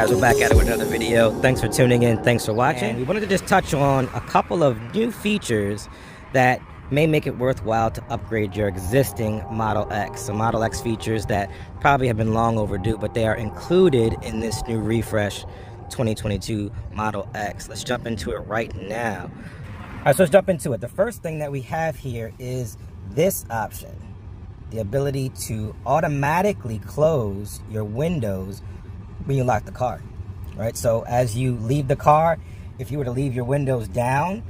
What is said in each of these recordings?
Guys, we're back at it with another video. Thanks for tuning in. Thanks for watching. And we wanted to just touch on a couple of new features that may make it worthwhile to upgrade your existing Model X. So Model X features that probably have been long overdue, but they are included in this new refresh 2022 Model X. Let's jump into it right now. All right, so let's jump into it. The first thing that we have here is this option, the ability to automatically close your windows when you lock the car, right? So as you leave the car, if you were to leave your windows down,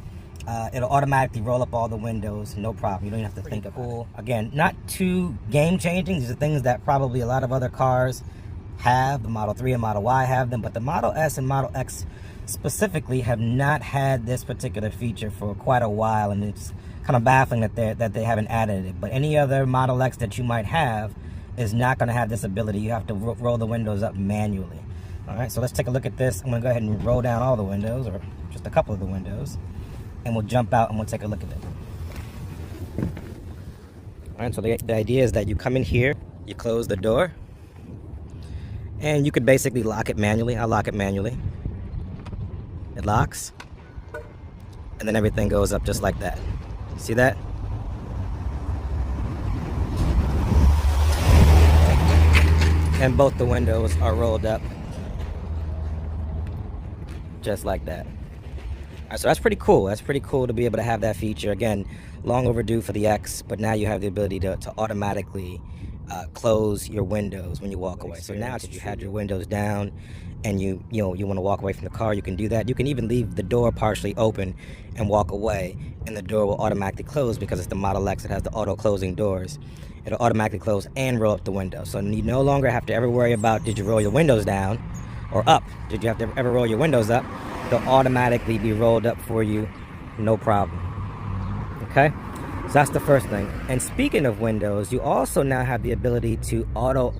it'll automatically roll up all the windows, no problem. You don't even have to think of it. Again, not too game-changing. These are things that probably a lot of other cars have. The Model 3 and Model Y have them, but the Model S and Model X specifically have not had this particular feature for quite a while, and it's kind of baffling that they haven't added it. But any other Model X that you might have is not going to have this ability. You have to roll the windows up manually. All right, so let's take a look at this. I'm going to go ahead and roll down all the windows, or just a couple of the windows, and we'll jump out and we'll take a look at it. All right, so the idea is that you come in here, you close the door, and you could basically lock it manually. I'll lock it manually. It locks, and then everything goes up just like that. See that? And both the windows are rolled up just like that. All right, so that's pretty cool. That's pretty cool to be able to have that feature. Again, long overdue for the X, but now you have the ability to automatically close your windows when you walk away. So now that you had your windows down and you want to walk away from the car, you can do that. You can even leave the door partially open and walk away, and the door will automatically close because it's the Model X. It has the auto closing doors. It'll automatically close and roll up the window. So you no longer have to ever worry about, did you roll your windows down or up? Did you have to ever roll your windows up? They'll automatically be rolled up for you, no problem. Okay? So that's the first thing. And speaking of windows, you also now have the ability to auto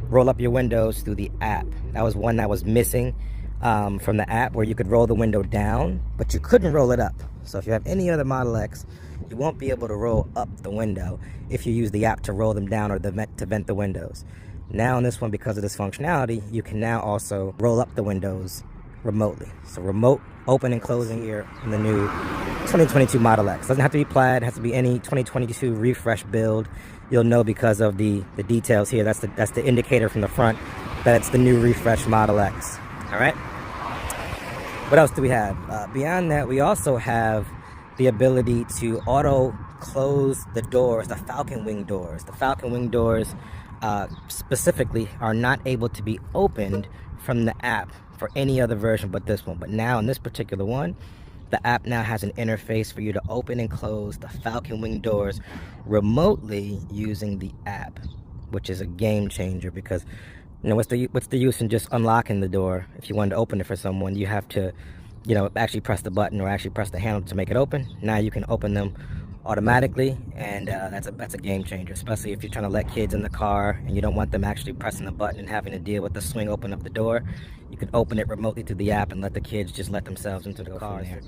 roll up your windows through the app. That was one that was missing from the app, where you could roll the window down, but you couldn't roll it up. So if you have any other Model X, you won't be able to roll up the window if you use the app to roll them down or to vent the windows. Now in this one, because of this functionality, you can now also roll up the windows remotely. So remote open and closing here in the new 2022 Model X. Doesn't have to be Plaid, it has to be any 2022 refresh build. You'll know because of the details here. That's the indicator from the front that it's the new refresh Model X. All right. What else do we have? Beyond that, we also have the ability to auto close the doors, the falcon wing doors. The falcon wing doors specifically are not able to be opened from the app for any other version but this one. But now in this particular one, the app now has an interface for you to open and close the falcon wing doors remotely using the app, which is a game changer, because what's the use in just unlocking the door? If you wanted to open it for someone, you have to actually press the button or actually press the handle to make it open. Now you can open them automatically, and that's a game changer, especially if you're trying to let kids in the car and you don't want them actually pressing the button and having to deal with the swing open of the door. You can open it remotely through the app and let the kids just let themselves into the car there.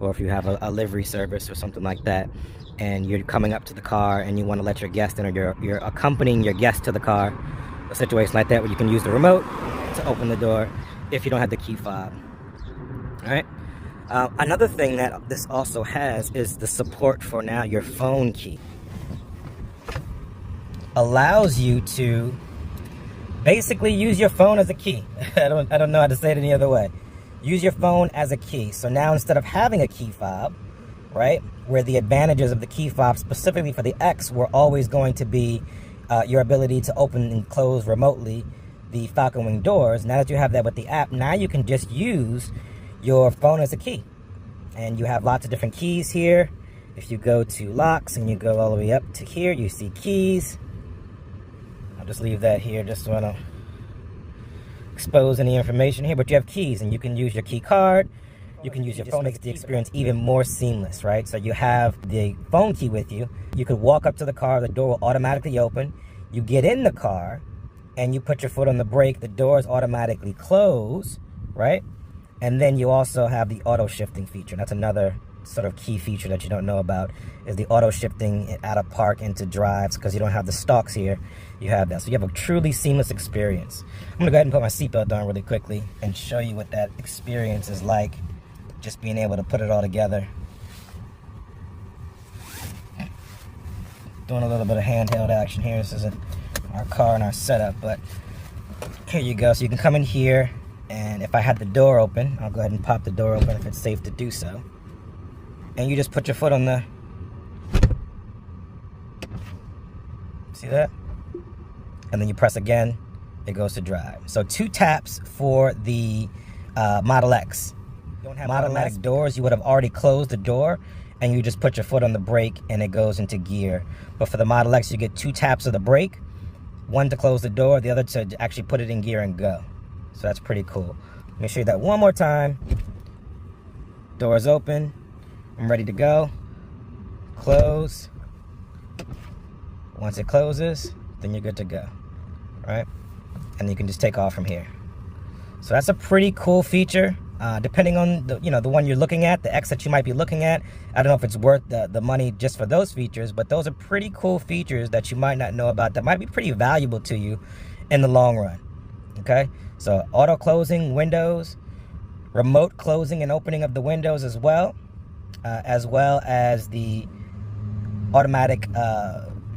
Or if you have a livery service or something like that, and you're coming up to the car and you want to let your guest in, or you're accompanying your guest to the car, a situation like that where you can use the remote to open the door if you don't have the key fob. All right. Another thing that this also has is the support for now your phone key. Allows you to basically use your phone as a key. I don't know how to say it any other way. Use your phone as a key. So now instead of having a key fob, right, where the advantages of the key fob specifically for the X were always going to be your ability to open and close remotely the falcon wing doors, now that you have that with the app, now you can just use your phone as a key. And you have lots of different keys here. If you go to locks and you go all the way up to here, you see keys. I'll just leave that here just so I don't expose any information here, but you have keys, and you can use your key card. You can use your phone. Makes the experience even more seamless, right? So you have the phone key with you. You could walk up to the car, the door will automatically open. You get in the car and you put your foot on the brake, the doors automatically close, right? And then you also have the auto shifting feature. That's another sort of key feature that you don't know about is the auto shifting out of park into drives, because you don't have the stalks here. You have that. So you have a truly seamless experience. I'm going to go ahead and put my seatbelt on really quickly and show you what that experience is like, just being able to put it all together. Doing a little bit of handheld action here. This isn't our car and our setup, but here you go. So you can come in here, and if I had the door open, I'll go ahead and pop the door open if it's safe to do so. And you just put your foot on the, see that? And then you press again, it goes to drive. So 2 taps for the Model X. You don't have automatic doors, you would have already closed the door, and you just put your foot on the brake and it goes into gear. But for the Model X, you get 2 taps of the brake, one to close the door, the other to actually put it in gear and go. So that's pretty cool. Let me show you that one more time. Doors open, I'm ready to go. Close. Once it closes, then you're good to go, right? And you can just take off from here. So that's a pretty cool feature. Depending on the one you're looking at, the X that you might be looking at, I don't know if it's worth the money just for those features, but those are pretty cool features that you might not know about that might be pretty valuable to you in the long run. Okay, so auto closing windows, remote closing and opening of the windows as well as the automatic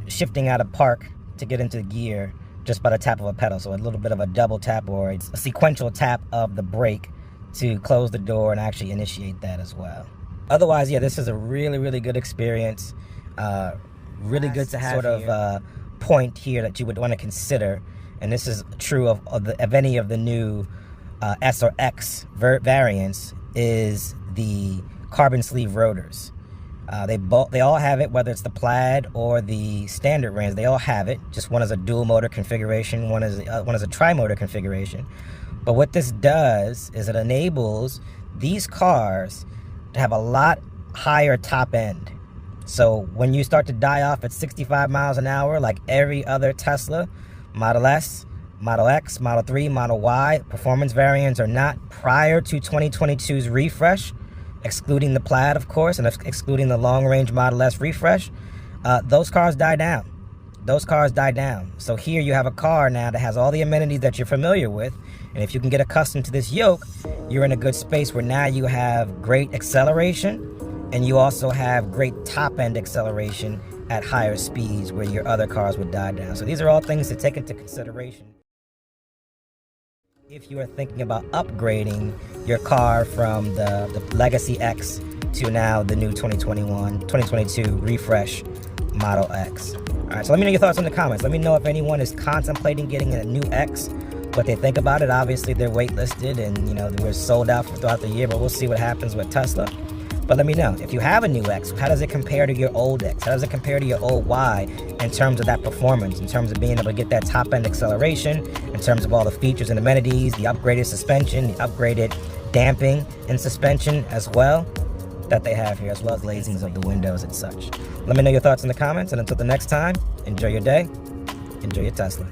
shifting out of park to get into gear just by the tap of a pedal. So a little bit of a double tap or a sequential tap of the brake to close the door and actually initiate that as well. Otherwise, yeah, this is a really, really good experience. Really good to have sort of point here that you would want to consider. And this is true of any of the new S or X variants, is the carbon sleeve rotors. They all have it, whether it's the Plaid or the standard range. They all have it. Just one is a dual motor configuration, one is a tri-motor configuration. But what this does is it enables these cars to have a lot higher top end. So when you start to die off at 65 miles an hour, like every other Tesla, Model S, Model X, Model 3, Model Y, performance variants are not prior to 2022's refresh, excluding the Plaid, of course, and excluding the long-range Model S refresh, those cars die down. Those cars die down. So here you have a car now that has all the amenities that you're familiar with, and if you can get accustomed to this yoke, you're in a good space where now you have great acceleration, and you also have great top-end acceleration at higher speeds where your other cars would die down. So these are all things to take into consideration if you are thinking about upgrading your car from the Legacy X to now the new 2022 refresh Model X. All right, so let me know your thoughts in the comments. Let me know if anyone is contemplating getting a new X, what they think about it. Obviously, they're waitlisted and, we're sold out throughout the year, but we'll see what happens with Tesla. But let me know, if you have a new X, how does it compare to your old X? How does it compare to your old Y in terms of that performance, in terms of being able to get that top-end acceleration, in terms of all the features and amenities, the upgraded suspension, the upgraded damping and suspension as well that they have here, as well as glazings of the windows and such. Let me know your thoughts in the comments, and until the next time, enjoy your day, enjoy your Tesla.